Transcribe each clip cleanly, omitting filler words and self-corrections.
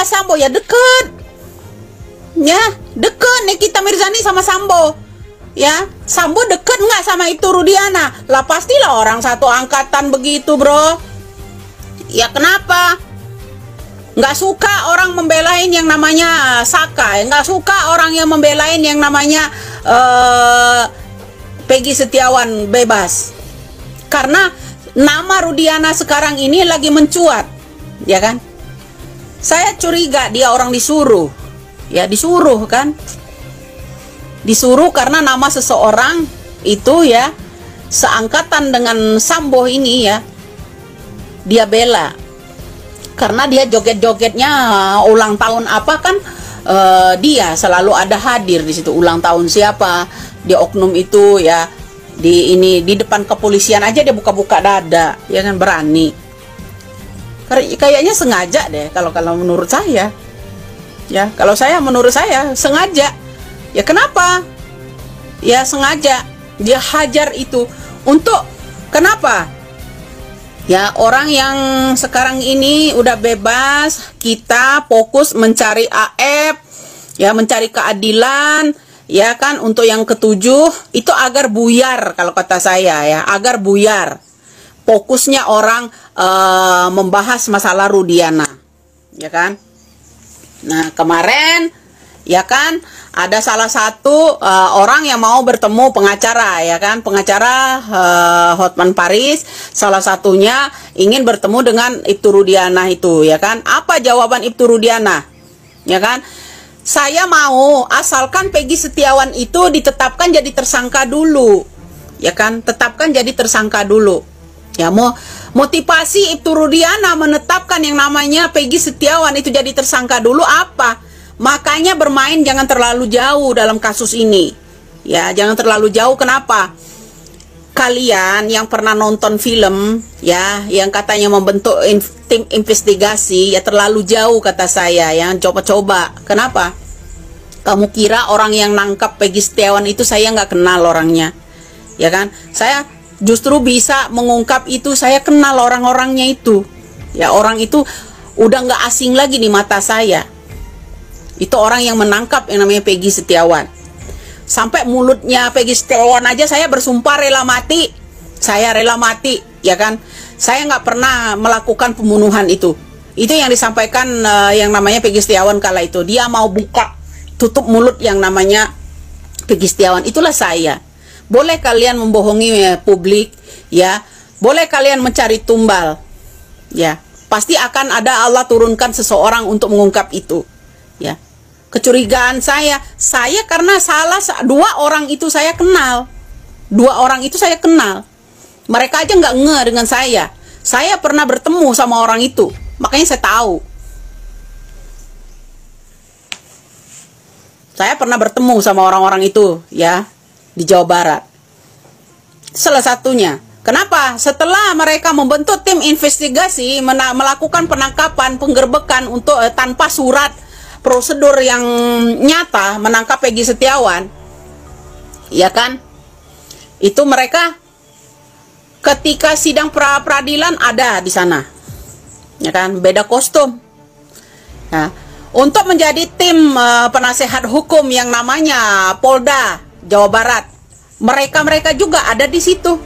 sama Sambo ya deket. Ya, deket Nikita Mirzani sama Sambo. Ya, Sambo deket nggak sama itu Rudiana? Lah pastilah orang satu angkatan begitu, bro. Ya kenapa? Nggak suka orang membelain yang namanya Saka, nggak suka orang yang membelain yang namanya Peggy Setiawan bebas. Karena nama Rudiana sekarang ini lagi mencuat, ya kan? Saya curiga dia orang disuruh, ya disuruh kan? Disuruh karena nama seseorang itu ya seangkatan dengan Sambo ini ya, dia bela. Karena dia joget-jogetnya ulang tahun apa kan, dia selalu ada hadir di situ. Ulang tahun siapa, di oknum itu ya, di depan kepolisian aja dia buka-buka dada, ya kan, berani. Kayaknya sengaja deh kalau menurut saya. Ya, kalau menurut saya sengaja. Ya kenapa? Ya sengaja dia hajar itu untuk kenapa? Ya, orang yang sekarang ini udah bebas, kita fokus mencari AF, ya mencari keadilan, ya kan, untuk yang ketujuh, itu agar buyar kalau kata saya ya, agar buyar. Fokusnya orang membahas masalah Rudiana, ya kan. Nah, kemarin, ya kan, ada salah satu orang yang mau bertemu pengacara, ya kan, pengacara Hotman Paris, salah satunya ingin bertemu dengan Ibtu Rudiana itu, ya kan. Apa jawaban Ibtu Rudiana, ya kan? Saya mau asalkan Peggy Setiawan itu ditetapkan jadi tersangka dulu, ya kan, tetapkan jadi tersangka dulu. Ya, mau motivasi Ibtu Rudiana menetapkan yang namanya Peggy Setiawan itu jadi tersangka dulu apa? Makanya bermain jangan terlalu jauh dalam kasus ini. Ya, jangan terlalu jauh. Kenapa? Kalian yang pernah nonton film, ya, yang katanya membentuk tim investigasi, ya terlalu jauh kata saya. Yang coba-coba. Kenapa? Kamu kira orang yang nangkap Peggy Setiawan itu saya nggak kenal orangnya, ya kan? Saya justru bisa mengungkap itu. Saya kenal orang-orangnya itu. Ya, orang itu udah nggak asing lagi di mata saya. Itu orang yang menangkap yang namanya Peggy Setiawan. Sampai mulutnya Peggy Setiawan aja saya bersumpah rela mati. Saya rela mati, ya kan. Saya nggak pernah melakukan pembunuhan itu. Itu yang disampaikan yang namanya Peggy Setiawan kala itu. Dia mau buka tutup mulut yang namanya Peggy Setiawan. Itulah saya. Boleh kalian membohongi publik, ya. Boleh kalian mencari tumbal, ya. Pasti akan ada Allah turunkan seseorang untuk mengungkap itu. Ya, kecurigaan saya karena dua orang itu saya kenal, mereka aja nggak nge dengan saya pernah bertemu sama orang itu, makanya saya tahu, saya pernah bertemu sama orang-orang itu ya di Jawa Barat. Salah satunya, kenapa? Setelah mereka membentuk tim investigasi, melakukan penangkapan, penggerbekan untuk tanpa surat prosedur yang nyata menangkap Peggy Setiawan, ya kan? Itu mereka ketika sidang peradilan ada di sana, ya kan? Beda kostum. Nah, untuk menjadi tim penasehat hukum yang namanya Polda Jawa Barat, mereka juga ada di situ.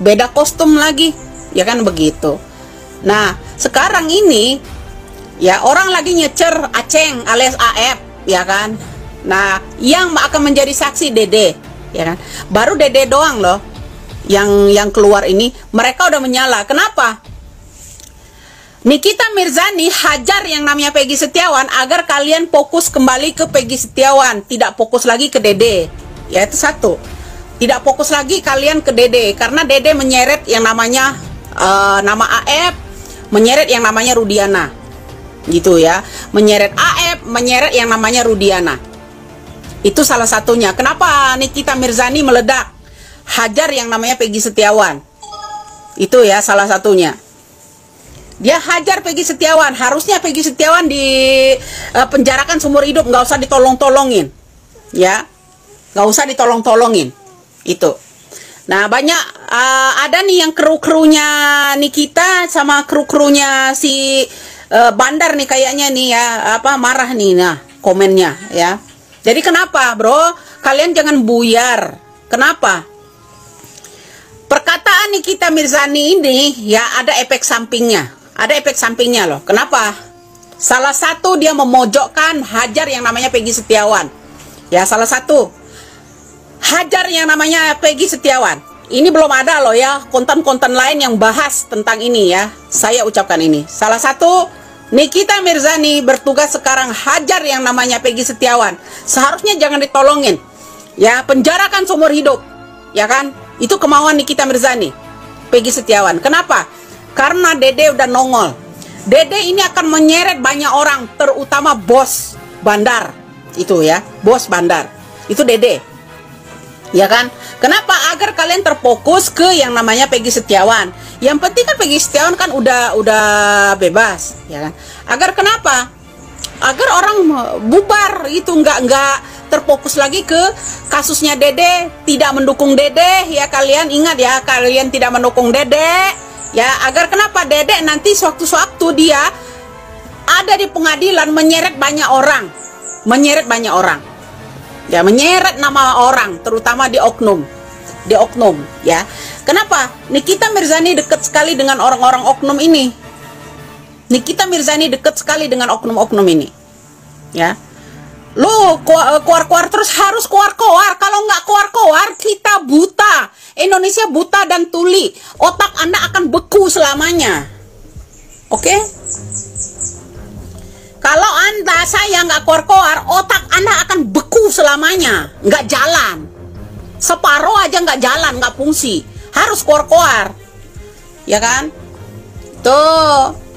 Beda kostum lagi, ya kan begitu. Nah, sekarang ini ya orang lagi nyecer Aceng alias AF, ya kan. Nah, yang akan menjadi saksi Dede, ya kan. Baru Dede doang loh yang keluar ini. Mereka udah menyala. Kenapa? Nikita Mirzani hajar yang namanya Peggy Setiawan agar kalian fokus kembali ke Peggy Setiawan, tidak fokus lagi ke Dede. Ya, itu satu. Tidak fokus lagi kalian ke Dede karena Dede menyeret yang namanya nama AF, menyeret yang namanya Rudiana. Gitu ya, menyeret AF, menyeret yang namanya Rudiana. Itu salah satunya. Kenapa Nikita Mirzani meledak hajar yang namanya Peggy Setiawan? Itu ya salah satunya. Dia hajar Peggy Setiawan. Harusnya Peggy Setiawan di penjarakan seumur hidup, nggak usah ditolong-tolongin, ya, nggak usah ditolong-tolongin. Itu. Nah, banyak ada nih yang kru-krunya Nikita sama kru-krunya si Bandar nih kayaknya nih ya, marah nih, nah komennya ya. Jadi kenapa bro, kalian jangan buyar. Kenapa? Perkataan Nikita Mirzani ini ya ada efek sampingnya. Ada efek sampingnya loh. Kenapa? Salah satu dia memojokkan, hajar yang namanya Peggy Setiawan. Ya, salah satu hajar yang namanya Peggy Setiawan. Ini belum ada loh ya konten-konten lain yang bahas tentang ini ya. Saya ucapkan ini. Salah satu, Nikita Mirzani bertugas sekarang hajar yang namanya Peggy Setiawan. Seharusnya jangan ditolongin. Ya, penjarakan seumur hidup. Ya kan? Itu kemauan Nikita Mirzani, Peggy Setiawan. Kenapa? Karena Dede udah nongol. Dede ini akan menyeret banyak orang, terutama bos bandar. Itu ya, bos bandar. Itu Dede. Ya kan? Kenapa? Agar kalian terfokus ke yang namanya Peggy Setiawan. Yang penting kan Peggy Setiawan kan udah bebas, ya kan? Agar kenapa? Agar orang bubar itu nggak terfokus lagi ke kasusnya Dede, tidak mendukung Dede ya. Kalian ingat ya, kalian tidak mendukung Dede ya. Agar kenapa? Dede nanti sewaktu-waktu dia ada di pengadilan menyeret banyak orang, ya, menyeret nama orang, terutama di oknum ya. Kenapa? Nikita Mirzani dekat sekali dengan orang-orang oknum ini. Nikita Mirzani dekat sekali dengan oknum-oknum ini ya. Lo keluar-keluar terus, harus keluar-keluar. Kalau nggak keluar-keluar, kita buta. Indonesia buta dan tuli. Otak Anda akan beku selamanya. Oke? Kalau saya nggak keluar-keluar, otak Anda akan beku selamanya. Nggak jalan. Separuh aja nggak jalan, nggak fungsi. Harus keluar-keluar. Ya kan? Tuh.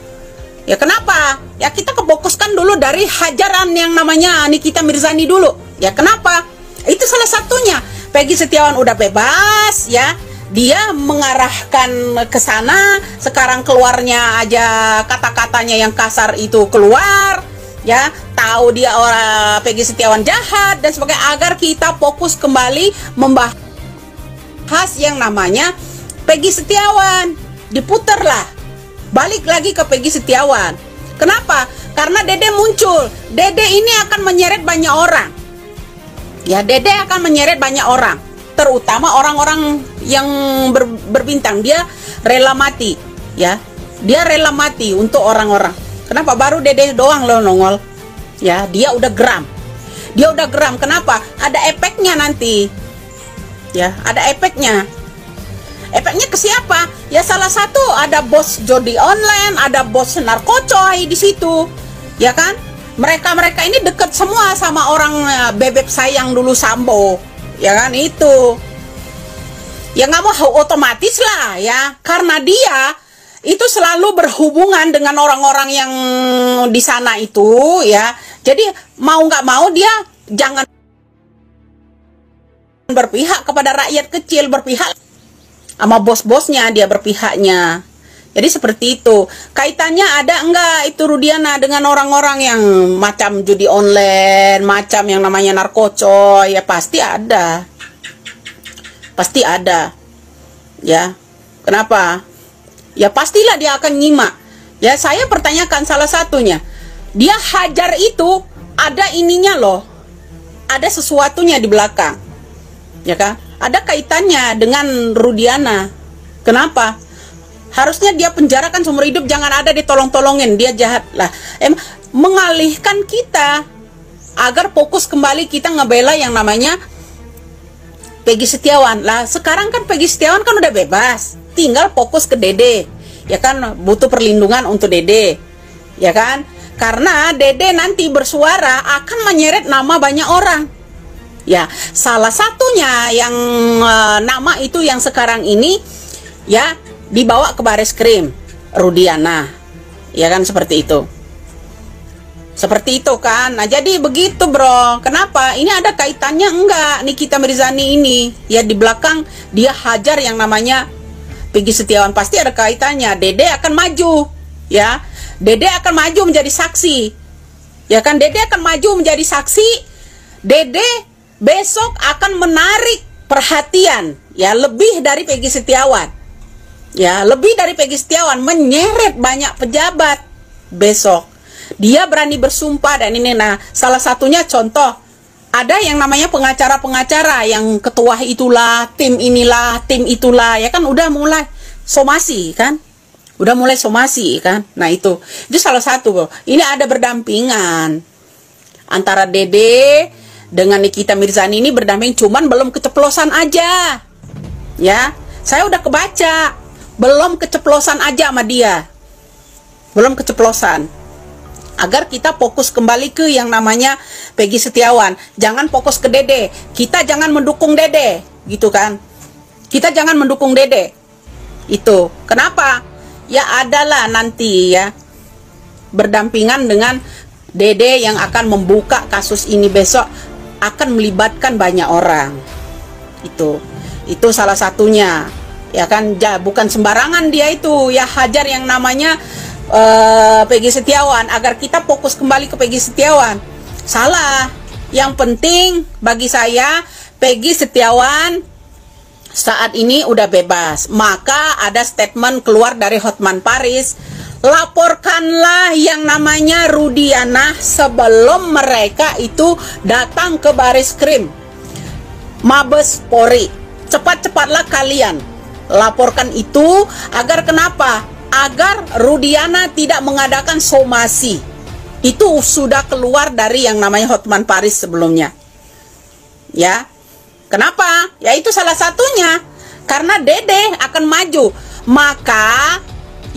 Ya kenapa? Ya kita kefokuskan dulu dari hajaran yang namanya Nikita Mirzani dulu. Ya kenapa? Itu salah satunya. Peggy Setiawan udah bebas ya. Dia mengarahkan ke sana. Sekarang keluarnya aja kata-katanya yang kasar itu keluar. Ya, tahu dia orang Peggy Setiawan jahat dan sebagainya, agar kita fokus kembali membahas yang namanya Peggy Setiawan. Diputarlah, balik lagi ke Peggy Setiawan. Kenapa? Karena Dede muncul. Dede ini akan menyeret banyak orang. Ya, Dede akan menyeret banyak orang, terutama orang-orang yang berbintang. Dia rela mati, ya. Dia rela mati untuk orang-orang. Kenapa? Baru Dede doang lo nongol. Ya, dia udah geram. Kenapa? Ada efeknya nanti. Ya, ada efeknya. Efeknya ke siapa? Ya salah satu ada bos judi online, ada bos narkocoy di situ. Ya kan? Mereka ini deket semua sama orang bebek sayang dulu Sambo. Ya kan? Itu. Ya nggak mau otomatis lah ya. Karena dia itu selalu berhubungan dengan orang-orang yang di sana itu ya. Jadi mau nggak mau dia jangan berpihak kepada rakyat kecil, berpihak sama bos-bosnya, dia berpihaknya. Jadi seperti itu. Kaitannya ada enggak itu Rudiana dengan orang-orang yang macam judi online, macam yang namanya narkocoy? Ya pasti ada. Pasti ada. Ya. Kenapa? Ya pastilah dia akan nyimak. Ya saya pertanyakan salah satunya. Dia hajar itu ada ininya loh. Ada sesuatunya di belakang. Ya kan? Ada kaitannya dengan Rudiana. Kenapa? Harusnya dia penjarakan seumur hidup, jangan ada ditolong-tolongin. Dia jahat lah. Mengalihkan kita agar fokus kembali kita ngebela yang namanya Peggy Setiawan. Lah sekarang kan Peggy Setiawan kan udah bebas. Tinggal fokus ke Dede, ya kan, butuh perlindungan untuk Dede, ya kan, karena Dede nanti bersuara akan menyeret nama banyak orang, ya, salah satunya yang nama itu yang sekarang ini, ya, dibawa ke Bareskrim, Rudiana, ya kan, seperti itu kan. Nah jadi begitu bro. Kenapa? Ini ada kaitannya enggak Nikita Mirzani ini, ya, di belakang dia hajar yang namanya Peggy Setiawan, pasti ada kaitannya. Dede akan maju, ya. Dede akan maju menjadi saksi, ya kan. Dede akan maju menjadi saksi. Dede besok akan menarik perhatian, ya, lebih dari Peggy Setiawan, ya, lebih dari Peggy Setiawan, menyeret banyak pejabat, besok. Dia berani bersumpah dan ini. Nah, salah satunya contoh, ada yang namanya pengacara-pengacara yang ketua itulah, tim inilah, tim itulah, ya kan udah mulai somasi kan? Udah mulai somasi kan? Nah, itu salah satu, bro. Ini ada berdampingan antara Dede dengan Nikita Mirzani ini berdamping, cuman belum keceplosan aja. Ya, saya udah kebaca, belum keceplosan aja sama dia. Belum keceplosan. Agar kita fokus kembali ke yang namanya Peggy Setiawan. Jangan fokus ke Dede. Kita jangan mendukung Dede, gitu kan? Kita jangan mendukung Dede. Itu. Kenapa? Ya adalah nanti ya berdampingan dengan Dede yang akan membuka kasus ini besok, akan melibatkan banyak orang. Itu salah satunya. Ya kan, bukan sembarangan dia itu ya hajar yang namanya Peggy Setiawan, agar kita fokus kembali ke Peggy Setiawan. Salah. Yang penting bagi saya, Peggy Setiawan saat ini udah bebas. Maka ada statement keluar dari Hotman Paris, laporkanlah yang namanya Rudiana sebelum mereka itu datang ke Baris Krim Mabes Polri. Cepat-cepatlah kalian laporkan itu. Agar kenapa? Agar Rudiana tidak mengadakan somasi. Itu sudah keluar dari yang namanya Hotman Paris sebelumnya. Ya. Kenapa? Ya itu salah satunya. Karena Dede akan maju. Maka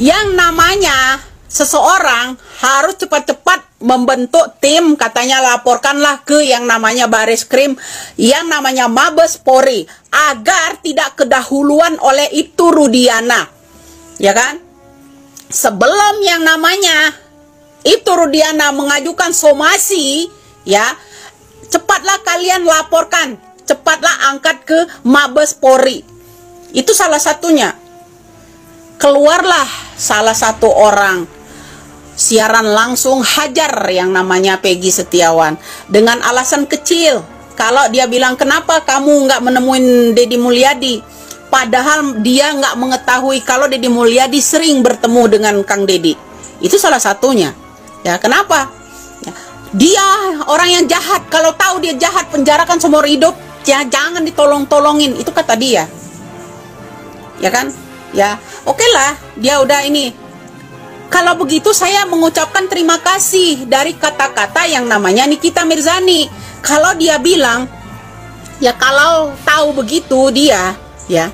yang namanya seseorang harus cepat-cepat membentuk tim, katanya laporkanlah ke yang namanya Baris Krim, yang namanya Mabes Polri, agar tidak kedahuluan oleh itu Rudiana. Ya kan? Sebelum yang namanya itu Rudiana mengajukan somasi, ya, cepatlah kalian laporkan, cepatlah angkat ke Mabes Polri. Itu salah satunya. Keluarlah salah satu orang siaran langsung hajar yang namanya Peggy Setiawan dengan alasan kecil. Kalau dia bilang, kenapa kamu nggak menemuin Deddy Mulyadi? Padahal dia nggak mengetahui kalau Deddy Mulyadi sering bertemu dengan Kang Deddy. Itu salah satunya. Ya, kenapa? Ya, dia orang yang jahat. Kalau tahu dia jahat, penjarakan seumur hidup. Ya, jangan ditolong-tolongin. Itu kata dia. Ya kan? Ya, oke lah. Dia udah ini. Kalau begitu saya mengucapkan terima kasih dari kata-kata yang namanya Nikita Mirzani. Kalau dia bilang, ya kalau tahu begitu dia, ya,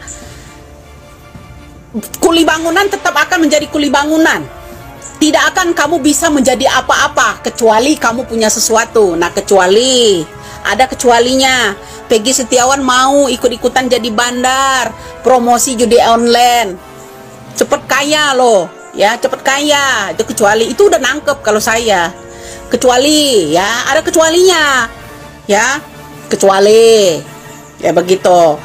kuli bangunan tetap akan menjadi kuli bangunan. Tidak akan kamu bisa menjadi apa-apa kecuali kamu punya sesuatu. Nah, kecuali ada kecualinya. Peggy Setiawan mau ikut-ikutan jadi bandar, promosi judi online, cepet kaya loh, ya, cepet kaya. Itu kecuali, itu udah nangkep kalau saya. Kecuali, ya, ada kecualinya, ya, kecuali, ya begitu.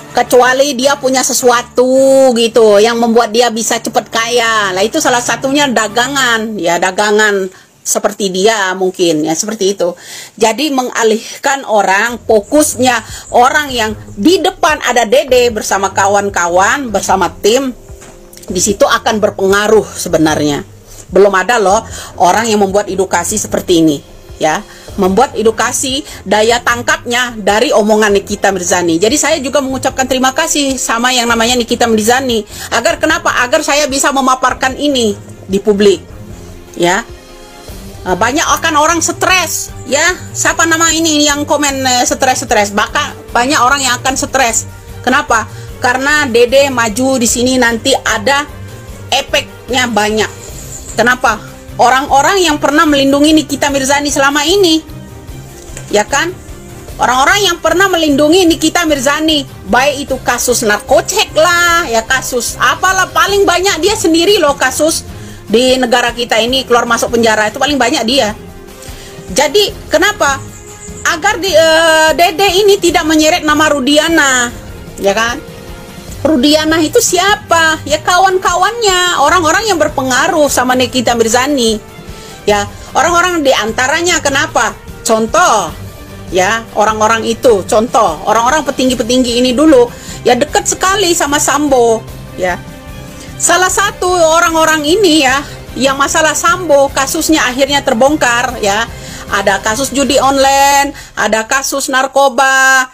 Kecuali dia punya sesuatu gitu yang membuat dia bisa cepet kaya. Lah itu salah satunya dagangan, ya, dagangan seperti dia mungkin, ya, seperti itu. Jadi mengalihkan orang, fokusnya orang yang di depan ada Dede bersama kawan-kawan, bersama tim, di situ akan berpengaruh sebenarnya. Belum ada loh orang yang membuat edukasi seperti ini, ya. Membuat edukasi, daya tangkapnya dari omongan Nikita Mirzani. Jadi saya juga mengucapkan terima kasih sama yang namanya Nikita Mirzani. Agar kenapa? Agar saya bisa memaparkan ini di publik, ya. Banyak akan orang stres, ya. Siapa nama ini yang komen stres-stres? Bahkan banyak orang yang akan stres. Kenapa? Karena Dede maju di sini nanti ada efeknya banyak. Kenapa? Orang-orang yang pernah melindungi Nikita Mirzani selama ini, ya kan? Orang-orang yang pernah melindungi Nikita Mirzani, baik itu kasus narkocek lah, ya, kasus apalah, paling banyak dia sendiri loh kasus di negara kita ini, keluar masuk penjara itu paling banyak dia. Jadi kenapa? Agar Dede ini tidak menyeret nama Rudiana, ya kan? Rudiana itu siapa? Ya kawan-kawannya, orang-orang yang berpengaruh sama Nikita Mirzani. Ya, orang-orang diantaranya kenapa? Contoh, ya, orang-orang itu, contoh, orang-orang petinggi-petinggi ini dulu, ya dekat sekali sama Sambo, ya. Salah satu orang-orang ini, ya, yang masalah Sambo kasusnya akhirnya terbongkar ya. Ada kasus judi online, ada kasus narkoba,